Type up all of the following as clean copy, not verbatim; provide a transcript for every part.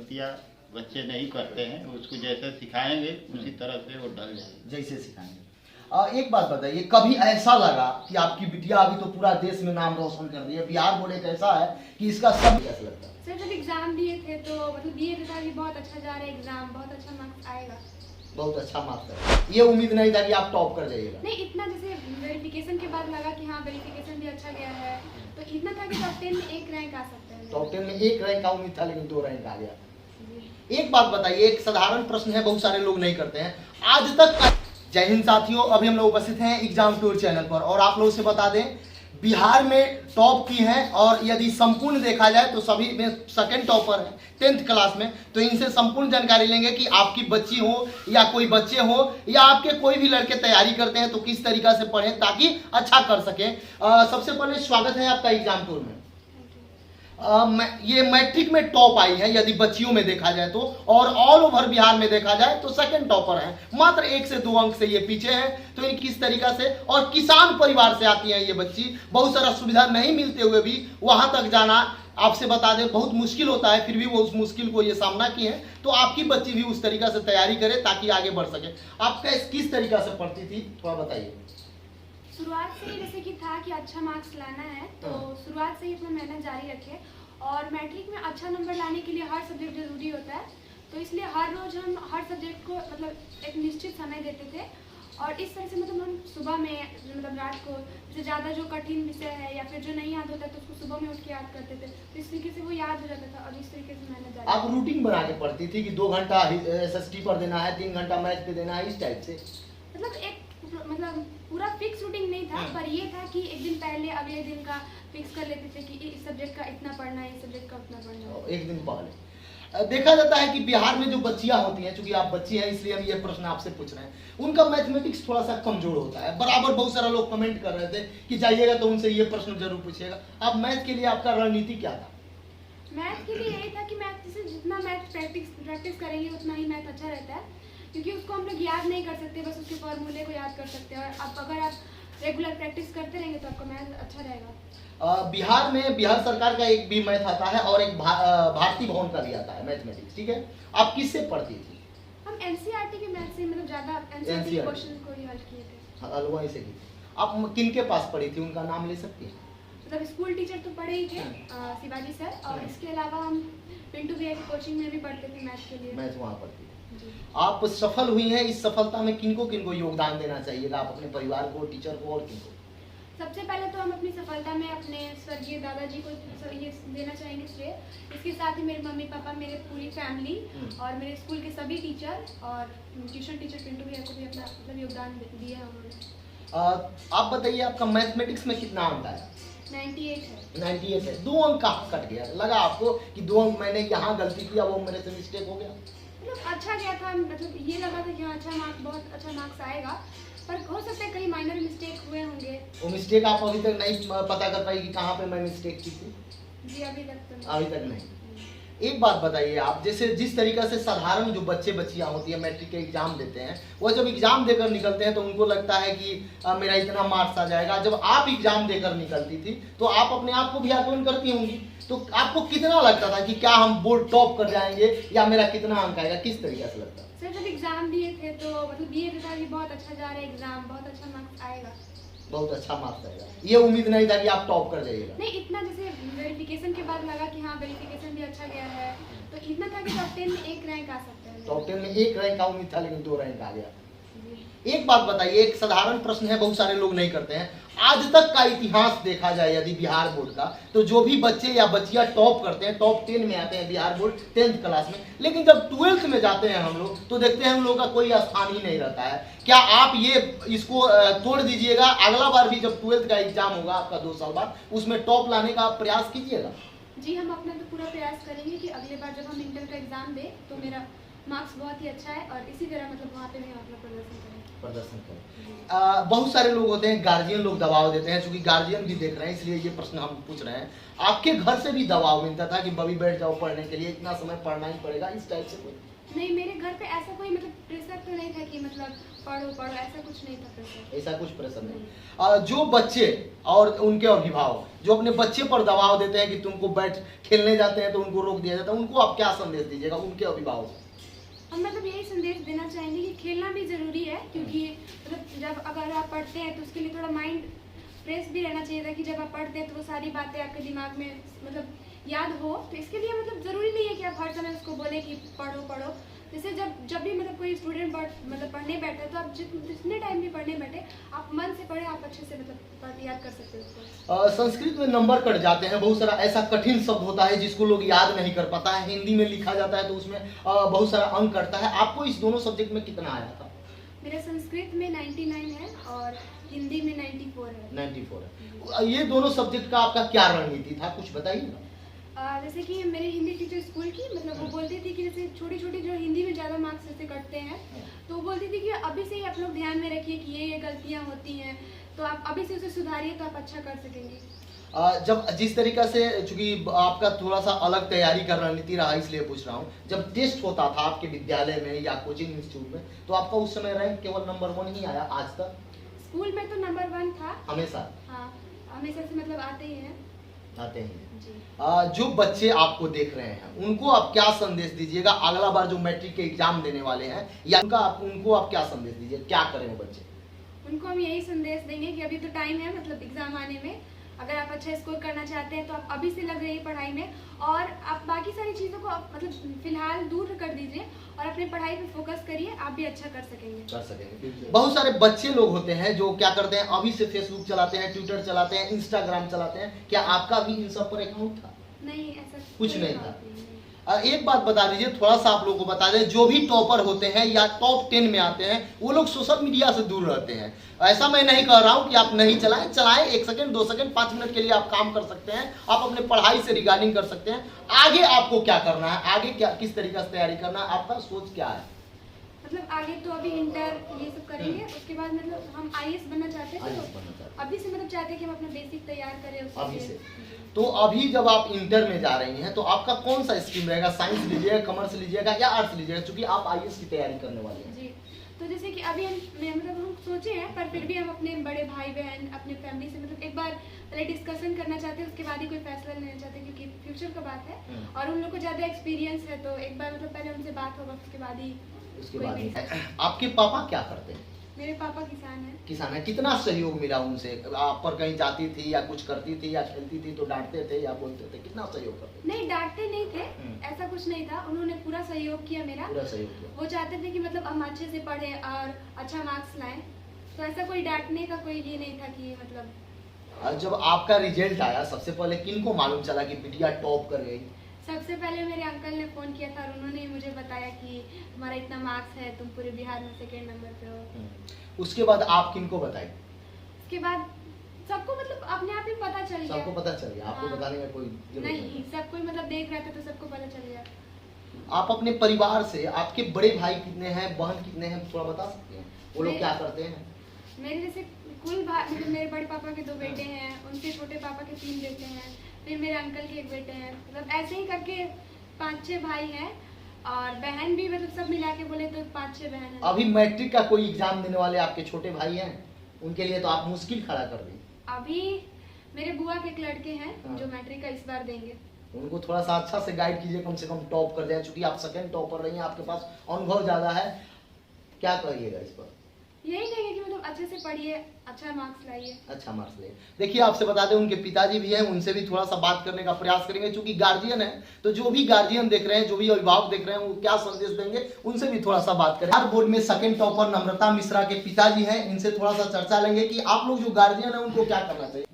गलतियाँ बच्चे नहीं करते हैं, उसको जैसे सिखाएंगे उसी तरह से वो ढल जाएंगे। जैसे सिखाएंगे। एक बात बताइए, कभी ऐसा लगा कि आपकी बिटिया अभी तो पूरा देश में नाम रोशन कर रही है, बिहार बोर्ड एक ऐसा है कि इसका सब कैसा लगता है? सर जब एग्जाम दिए थे तो मतलब दिए थे था कि बहुत अच्छा जा रहा है एग्जाम, बहुत अच्छा मार्क्स आएगा। बहुत अच्छा मार्क्स है, ये उम्मीद नहीं था कि आप टॉप कर जाइएगा? नहीं, इतना जैसे वेरिफिकेशन के बाद लगा कि हाँ वेरिफिकेशन भी अच्छा गया है, तो इतना था कि टॉप 10 में एक रैंक आ सकता है। टॉप 10 में एक रैंक का उम्मीद था, लेकिन 2 रैंक आ गया। एक बात बताइए, एक साधारण प्रश्न है, बहुत सारे लोग नहीं करते हैं आज तक। जय हिंद साथियों, अभी हम लोग उपस्थित हैं एग्जाम टूर चैनल पर और आप लोगों से बता दें बिहार में टॉप की हैं और यदि संपूर्ण देखा जाए तो सभी में सेकंड टॉपर है 10th क्लास में। तो इनसे संपूर्ण जानकारी लेंगे कि आपकी बच्ची हो या कोई बच्चे हो या आपके कोई भी लड़के तैयारी करते हैं तो किस तरीका से पढ़ें ताकि अच्छा कर सकें। सबसे पहले स्वागत है आपका एग्जाम टूर में। ये मैट्रिक में टॉप आई है यदि बच्चियों में देखा जाए तो, और ऑल ओवर बिहार में देखा जाए तो सेकंड टॉपर है, मात्र 1 से 2 अंक से ये पीछे हैं। तो इन किस तरीका से, और किसान परिवार से आती हैं ये बच्ची, बहुत सारा सुविधा नहीं मिलते हुए भी वहां तक जाना आपसे बता दें बहुत मुश्किल होता है, फिर भी वो उस मुश्किल को ये सामना की है। तो आपकी बच्ची भी उस तरीका से तैयारी करे ताकि आगे बढ़ सके। आप किस तरीका से पढ़ती थी थोड़ा बताइए। शुरुआत से जैसे कि था कि अच्छा मार्क्स लाना है तो शुरुआत से ही अपना मेहनत जारी रखे, और मैट्रिक में अच्छा नंबर लाने के लिए हर सब्जेक्ट जरूरी होता है, तो इसलिए हर रोज हम हर सब्जेक्ट को मतलब एक निश्चित समय देते थे। और इस तरह से मतलब हम सुबह में मतलब रात को जैसे ज़्यादा जो कठिन विषय है या फिर जो नहीं याद होता तो उसको सुबह में उठ के याद करते थे, तो इस तरीके से वो याद हो जाता था। और इस तरीके से मेहनत जारी। आप रूटीन बना के पढ़ती थी कि 2 घंटा SST पर देना है, 3 घंटा मैथ पे देना है, इस टाइप से? मतलब एक मतलब पूरा फिक्स रूटीन नहीं था, पर ये था कि एक दिन पहले अगले दिन का फिक्स कर लेते थे कि इस सब्जेक्ट का इतना पढ़ना है, इस सब्जेक्ट का उतना पढ़ना है। एक दिन पहले देखा जाता है कि बिहार में जो बच्चियां होती हैं, चूंकि आप बच्ची हैं इसलिए हम ये प्रश्न आपसे पूछ रहे हैं, उनका मैथमेटिक्स थोड़ा सा कमजोर होता है। बराबर बहुत सारा लोग कमेंट कर रहे थे कि जाइएगा तो उनसे ये प्रश्न जरूर पूछिएगा। आप मैथ के लिए आपका रणनीति क्या था? मैथ के लिए यही था कि मैथ से जितना मैथ प्रैक्टिस करेंगे उतना ही मैथ अच्छा रहता है, क्योंकि उसको हम लोग याद नहीं कर सकते, बस उसके फॉर्मूले को याद कर सकते हैं। और अब अगर आप रेगुलर प्रैक्टिस करते रहेंगे तो आपका मैथ अच्छा रहेगा। बिहार में बिहार सरकार का एक भी मैथ आता है और एक भारतीय भवन का भी आता है मैथमेटिक्स, ठीक है? आप किससे पढ़ती थी? हम NCERT के मैथ से मतलब ज्यादा NCERT के क्वेश्चन को ही हल किए थे। हलवाई से की। आप किन के पास पढ़ी थी, उनका नाम ले सकती हैं? मतलब स्कूल टीचर तो पढ़े ही थे शिवाजी सर, और इसके अलावा हम पिंटू भैया की कोचिंग में भी पढ़ते थे मैथ के लिए। मैथ वहाँ पढ़ती थी। आप सफल हुई हैं, इस सफलता में किनको किनको योगदान देना चाहिएगा? आप अपने परिवार को, टीचर को और किनको? सबसे पहले तो हम अपनी सफलता में अपने स्वर्गीय दादाजी को ये देना चाहेंगे श्रेय। इसके साथ ही मेरे मम्मी पापा, मेरे पूरी फैमिली और मेरे स्कूल के सभी टीचर और ट्यूशन टीचर पिंटू भैया को भी अपना मतलब योगदान दिया है उन्होंने। आप बताइए आपका मैथमेटिक्स में कितना अंक आया? 98 है। 98 है। 2 अंक कहाँ कट गया? लगा आपको कि 2 अंक मैंने यहाँ गलती किया, वो मेरे से मिस्टेक हो गया? मतलब अच्छा गया था, मतलब ये लगा था कि हाँ अच्छा मार्क्स, बहुत अच्छा मार्क्स आएगा, पर हो सकता है कई माइनर मिस्टेक हुए होंगे। वो मिस्टेक आप अभी तक नहीं पता कर पाई कि कहाँ पे मैं मिस्टेक की थी? जी अभी तक तो नहीं। अभी तक नहीं। एक बात बताइए आप, जैसे जिस तरीका से साधारण जो बच्चे बच्चियां होती हैं मैट्रिक के एग्जाम देते हैं, वो जब एग्जाम देकर निकलते हैं तो उनको लगता है कि मेरा इतना मार्क्स आ जाएगा। जब आप एग्जाम देकर निकलती थी तो आप अपने आप को भी आकलन करती होंगी, तो आपको कितना लगता था कि क्या हम बोर्ड टॉप कर जाएंगे या मेरा कितना अंक आएगा, किस तरीके से लगता था? सर जब एग्जाम दिए थे तो मतलब दिए थे कि बहुत अच्छा जा रहा है एग्जाम, बहुत अच्छा मार्क्स आएगा। बहुत अच्छा मार्क्स आएगा, ये उम्मीद नहीं था कि आप टॉप कर जाइएगा? नहीं, इतना जैसे वेरिफिकेशन के बाद लगा कि हाँ वेरिफिकेशन भी अच्छा गया है, तो इतना था कि टॉप 10 में एक रैंक आ सकता है। टॉप 10 में एक रैंक का उम्मीद था, लेकिन 2 रैंक आ गया। एक बात बताइए, एक साधारण प्रश्न है, बहुत सारे लोग नहीं करते हैं, आज तक का इतिहास देखा जाए यदि बिहार बोर्ड का, तो जो भी बच्चे या बच्चियां टॉप करते हैं, टॉप 10 में आते हैं बिहार बोर्ड 10th क्लास में, लेकिन जब 12th में जाते हैं हम लोग तो देखते हैं हम लोग का कोई स्थान ही नहीं रहता है। क्या आप ये इसको तोड़ दीजिएगा? अगला बार भी जब 12th का एग्जाम होगा आपका 2 साल बाद, उसमें टॉप लाने का आप प्रयास कीजिएगा? जी हम अपना तो पूरा प्रयास करेंगे कि अगले बार जब हम इंटर का एग्जाम दें तो मेरा मार्क्स बहुत ही अच्छा है और इसी तरह मतलब वहाँ पे हम अपना प्रदर्शन करें। प्रदर्शन करें। बहुत सारे लोग होते हैं, गार्जियन लोग दबाव देते हैं, चूंकि गार्जियन भी देख रहे हैं इसलिए ये प्रश्न हम पूछ रहे हैं। आपके घर से भी दबाव मिलता था कि बबी बैठ जाओ पढ़ने के लिए, इतना समय पढ़ना ही पड़ेगा, इस टाइप से कोई? नहीं, मेरे घर पे ऐसा कोई मतलब प्रेशर तो नहीं था कि मतलब पढ़ो पढ़ो, ऐसा कुछ नहीं था प्रेशर। ऐसा कुछ प्रेशर नहीं। जो बच्चे और उनके अभिभावक जो अपने बच्चे पर दबाव देते हैं कि तुमको बैठ खेलने जाते हैं तो उनको रोक दिया जाता है, उनको आप क्या संदेश दीजिएगा उनके अभिभावक? हम मतलब यही संदेश देना चाहेंगे कि खेलना भी जरूरी है, क्योंकि मतलब जब अगर आप पढ़ते हैं तो उसके लिए थोड़ा माइंड फ्रेश भी रहना चाहिए था कि जब आप पढ़ते हैं तो वो सारी बातें आपके दिमाग में मतलब याद हो। तो इसके लिए मतलब ज़रूरी नहीं है कि आप हर समय उसको बोले कि पढ़ो पढ़ो। जैसे जब भी मतलब कोई स्टूडेंट मतलब पढ़ने बैठे तो आप जितने टाइम भी पढ़ने बैठे आप मन से पढ़े, आप अच्छे से मतलब याद कर सकते हो उसको। संस्कृत में नंबर कट जाते हैं, बहुत सारा ऐसा कठिन शब्द होता है जिसको लोग याद नहीं कर पाता है, हिंदी में लिखा जाता है तो उसमें बहुत सारा अंक कटता है। आपको इस दोनों सब्जेक्ट में कितना आया था? मेरा संस्कृत में 99 है और हिंदी में 94 है। 94 है। ये दोनों सब्जेक्ट का आपका क्या रणनीति था, कुछ बताइए ना। जैसे कि मेरे हिंदी टीचर स्कूल की मतलब वो बोलती थी कि जैसे छोटी छोटी जो हिंदी में ज़्यादा मार्क्स ऐसे कटते हैं तो वो बोलती थी कि अभी से ही आप लोग ध्यान में रखिए कि ये गलतियाँ होती हैं, तो आप अभी से उसे सुधारिए तो आप अच्छा कर सकेंगे। जब जिस तरीका से, चूंकि आपका थोड़ा सा अलग तैयारी का रणनीति रहा इसलिए पूछ रहा हूँ, जब टेस्ट होता था आपके विद्यालय में या कोचिंग इंस्टीट्यूट में तो आपका उस समय रैंक केवल नंबर 1 ही आया आज तक? स्कूल में तो नंबर 1 था हमेशा? हाँ, हमेशा से मतलब आते ही हैं। आते हैं जी। जो बच्चे आपको देख रहे हैं उनको आप क्या संदेश दीजिएगा, अगला बार जो मैट्रिक के एग्जाम देने वाले हैं या उनको आप क्या संदेश दीजिए, क्या करें वो बच्चे? उनको हम यही संदेश देंगे कि अभी तो टाइम है मतलब एग्जाम आने में, अगर आप अच्छा स्कोर करना चाहते हैं तो आप अभी से लग रही है पढ़ाई में और आप बाकी सारी चीज़ों को मतलब फिलहाल दूर कर दीजिए और अपने पढ़ाई पे फोकस करिए, आप भी अच्छा कर सकेंगे। बहुत सारे बच्चे लोग होते हैं जो क्या करते हैं, अभी से फेसबुक चलाते हैं, ट्विटर चलाते हैं, इंस्टाग्राम चलाते हैं, क्या आपका भी इन सब पर अकाउंट था? नहीं, ऐसा कुछ नहीं था। एक बात बता दीजिए, थोड़ा सा आप लोगों को बता दें, जो भी टॉपर होते हैं या टॉप 10 में आते हैं वो लोग सोशल मीडिया से दूर रहते हैं। ऐसा मैं नहीं कह रहा हूं कि आप नहीं चलाएं 1 सेकंड 2 सेकंड 5 मिनट के लिए आप काम कर सकते हैं, आप अपने पढ़ाई से रिगार्डिंग कर सकते हैं। आगे आपको क्या करना है, आगे क्या किस तरीके से तैयारी करना है, आपका सोच क्या है? मतलब आगे तो अभी इंटर ये सब करेंगे, उसके बाद मतलब हम IAS बनना चाहते हैं तो अभी से मतलब चाहते हैं कि हम अपना बेसिक तैयार करें अभी से। तो अभी जब आप इंटर में जा रही हैं तो आपका कौन सा स्ट्रीम रहेगा, साइंस लीजिएगा, कॉमर्स लीजिएगा या आर्ट्स लीजिएगा, क्योंकि आप IAS की तैयारी करने वाले हैं? जी, तो जैसे कि अभी हम सोचे हैं, पर फिर भी हम अपने बड़े भाई बहन अपने फैमिली से मतलब एक बार पहले डिस्कशन करना चाहते हैं, उसके बाद ही कोई फैसला लेना चाहते हैं, क्योंकि फ्यूचर का बात है और उन लोग को ज़्यादा एक्सपीरियंस है, तो एक बार मतलब पहले उनसे बात होगा उसके बाद ही। आपके पापा क्या करते हैं? मेरे पापा किसान हैं। किसान है। कितना सहयोग मिला उनसे? आप पर कहीं जाती थी या कुछ करती थी या खेलती थी तो डांटते थे या बोलते थे, कितना सहयोग करते? नहीं, डांटते नहीं थे, ऐसा कुछ नहीं था, उन्होंने पूरा सहयोग किया मेरा। पूरा सहयोग किया। वो चाहते थे कि मतलब हम अच्छे से पढ़ें और अच्छा मार्क्स लाएं, तो ऐसा कोई डांटने का कोई ये नहीं था कि मतलब। जब आपका रिजल्ट आया सबसे पहले किनको मालूम चला कि बिटिया टॉप कर गई? सबसे पहले मेरे अंकल ने फ़ोन किया था और उन्होंने मुझे बताया कि तुम्हारा इतना मार्क्स है, तुम पूरे बिहार में 2nd नंबर पे हो। उसके बाद आप किनको बताई? उसके बाद सबको मतलब अपने आप ही पता चल गया। सबको पता चल गया, आपको हाँ। बताने में कोई जरूरत नहीं, सब कोई मतलब देख रहा था तो सबको पता चल गया। आप अपने परिवार से, आपके बड़े भाई कितने हैं, बहन कितने हैं, थोड़ा बता सकते हैं? वो लोग क्या करते हैं? मेरे जैसे कुल भाई मतलब मेरे बड़े पापा के 2 बेटे हैं, उनसे छोटे पापा के 3 बेटे हैं, फिर मेरे अंकल के 1 बेटे हैं, मतलब ऐसे ही करके 5-6 भाई हैं और बहन भी मतलब सब मिला के बोले तो 5-6 बहन हैं। अभी मैट्रिक का कोई एग्जाम देने वाले आपके छोटे भाई हैं, उनके लिए तो आप मुश्किल खड़ा कर दी। अभी मेरे बुआ के एक लड़के हैं जो मैट्रिक का इस बार देंगे। उनको थोड़ा सा अच्छा से गाइड कीजिए, कम से कम टॉप कर जाए, क्योंकि आप 2nd टॉपर रही हैं, आपके पास अनुभव ज्यादा है, क्या करिएगा इस पर? यही कहेंगे कि मतलब अच्छे से पढ़िए, अच्छा मार्क्स लाइए। अच्छा मार्क्स ले। देखिए आपसे बता दें, उनके पिताजी भी हैं, उनसे भी थोड़ा सा बात करने का प्रयास करेंगे, क्योंकि गार्जियन है तो जो भी गार्जियन देख रहे हैं, जो भी अभिभावक देख रहे हैं, वो क्या संदेश देंगे उनसे भी थोड़ा सा बात करें। बोर्ड में 2nd टॉपर नम्रता मिश्रा के पिताजी हैं, इनसे थोड़ा सा चर्चा लेंगे कि आप लोग जो गार्जियन है उनको क्या करना चाहिए।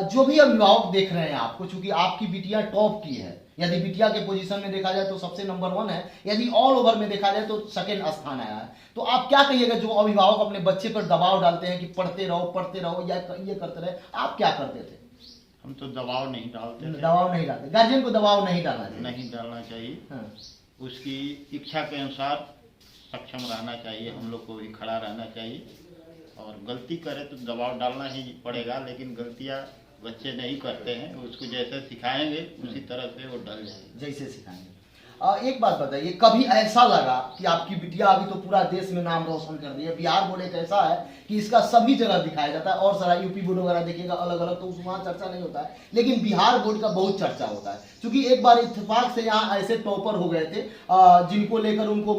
जो भी अभिभावक देख रहे हैं आपको, चूंकि आपकी बिटिया टॉप की है, यदि बिटिया के पोजीशन में देखा जाए तो सबसे नंबर 1 है, यदि ऑल ओवर में देखा जाए तो 2nd स्थान आया है, तो आप क्या कहिएगा जो अभिभावक अपने बच्चे पर दबाव डालते हैं कि पढ़ते रहो या ये करते रहे, आप क्या करते थे? हम तो दबाव नहीं डालते थे। दबाव नहीं डालते, गार्जियन को दबाव नहीं डालना चाहिए। नहीं डालना चाहिए। हाँ। उसकी इच्छा के अनुसार सक्षम रहना चाहिए, हम लोग को भी खड़ा रहना चाहिए। और गलती करे तो दबाव डालना ही पड़ेगा, लेकिन गलतियां बच्चे नहीं करते हैं, उसको जैसे सिखाएंगे उसी तरह से वो ढल जाएंगे। जैसे सिखाएंगे। एक बात बताइए, कभी ऐसा लगा कि आपकी बिटिया अभी तो पूरा देश में नाम रोशन कर रही है, बिहार बोर्ड एक ऐसा है कि इसका सभी जगह दिखाया जाता है, और सारा यूपी बोर्ड वगैरह देखिएगा अलग अलग, तो वहाँ चर्चा नहीं होता है, लेकिन बिहार बोर्ड का बहुत चर्चा होता है। क्योंकि एक बार इत्तेफाक से यहाँ ऐसे टॉपर हो गए थे जिनको लेकर उनको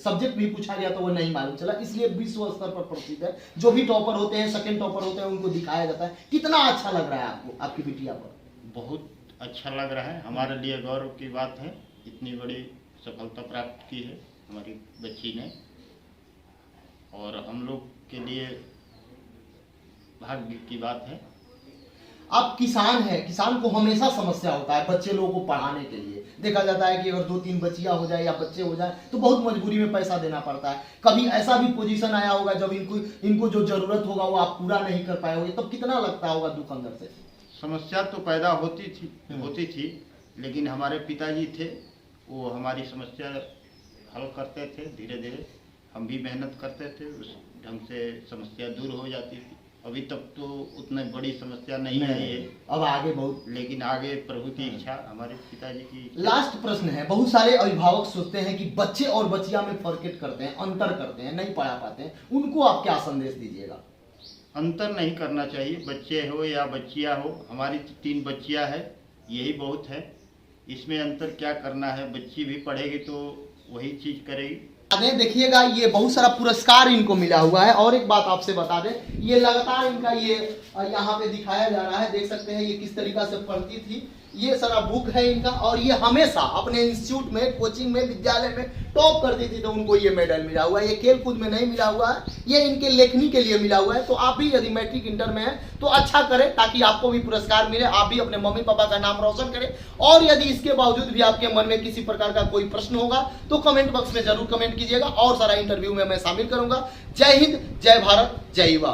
सब्जेक्ट भी पूछा गया तो वो नहीं मालूम चला, इसलिए विश्व स्तर पर प्रसिद्ध है। जो भी टॉपर होते हैं, सेकेंड टॉपर होते हैं, उनको दिखाया जाता है। कितना अच्छा लग रहा है आपको आपकी बिटिया पर? बहुत अच्छा लग रहा है, हमारे लिए गौरव की बात है, इतनी बड़ी सफलता प्राप्त की है हमारी बच्ची ने, और हम लोग के लिए भाग्य की बात है। आप किसान हैं, किसान को हमेशा समस्या होता है बच्चे लोगों को पढ़ाने के लिए। देखा जाता है कि अगर 2-3 बच्चियां हो जाए या बच्चे हो जाए तो बहुत मजबूरी में पैसा देना पड़ता है। कभी ऐसा भी पोजीशन आया होगा जब इनको जो जरूरत होगा वो आप पूरा नहीं कर पाए होंगे, तब कितना लगता होगा दुख अंदर से? समस्या तो पैदा होती थी, लेकिन हमारे पिताजी थे, वो हमारी समस्या हल करते थे। धीरे धीरे हम भी मेहनत करते थे, उस ढंग से समस्या दूर हो जाती थी। अभी तक तो उतनी बड़ी समस्या नहीं आई है, अब आगे बहुत, लेकिन आगे प्रभु की इच्छा, हमारे पिताजी की इच्छा। लास्ट प्रश्न है, बहुत सारे अभिभावक सोचते हैं कि बच्चे और बच्चियां में फर्क करते हैं, अंतर करते हैं, नहीं पढ़ा पाते हैं, उनको आप क्या संदेश दीजिएगा? अंतर नहीं करना चाहिए, बच्चे हो या बच्चियां हो। हमारी 3 बच्चियां हैं, यही बहुत है, इसमें अंतर क्या करना है। बच्ची भी पढ़ेगी तो वही चीज करेगी। देखिएगा, ये बहुत सारा पुरस्कार इनको मिला हुआ है। और एक बात आपसे बता दें, ये लगातार इनका ये यहाँ पे दिखाया जा रहा है, देख सकते हैं ये किस तरीका से पढ़ती थी। ये सारा बुक है इनका, और ये हमेशा अपने इंस्टीट्यूट में, कोचिंग में, विद्यालय में टॉप करती थी, तो उनको ये मेडल मिला हुआ है। ये खेल कूद में नहीं मिला हुआ है, ये इनके लेखनी के लिए मिला हुआ है। तो आप भी यदि मैट्रिक इंटर में है तो अच्छा करें, ताकि आपको भी पुरस्कार मिले, आप भी अपने मम्मी पापा का नाम रोशन करें। और यदि इसके बावजूद भी आपके मन में किसी प्रकार का कोई प्रश्न होगा तो कमेंट बॉक्स में जरूर कमेंट कीजिएगा, और सारा इंटरव्यू में मैं शामिल करूंगा। जय हिंद, जय भारत, जय युवा।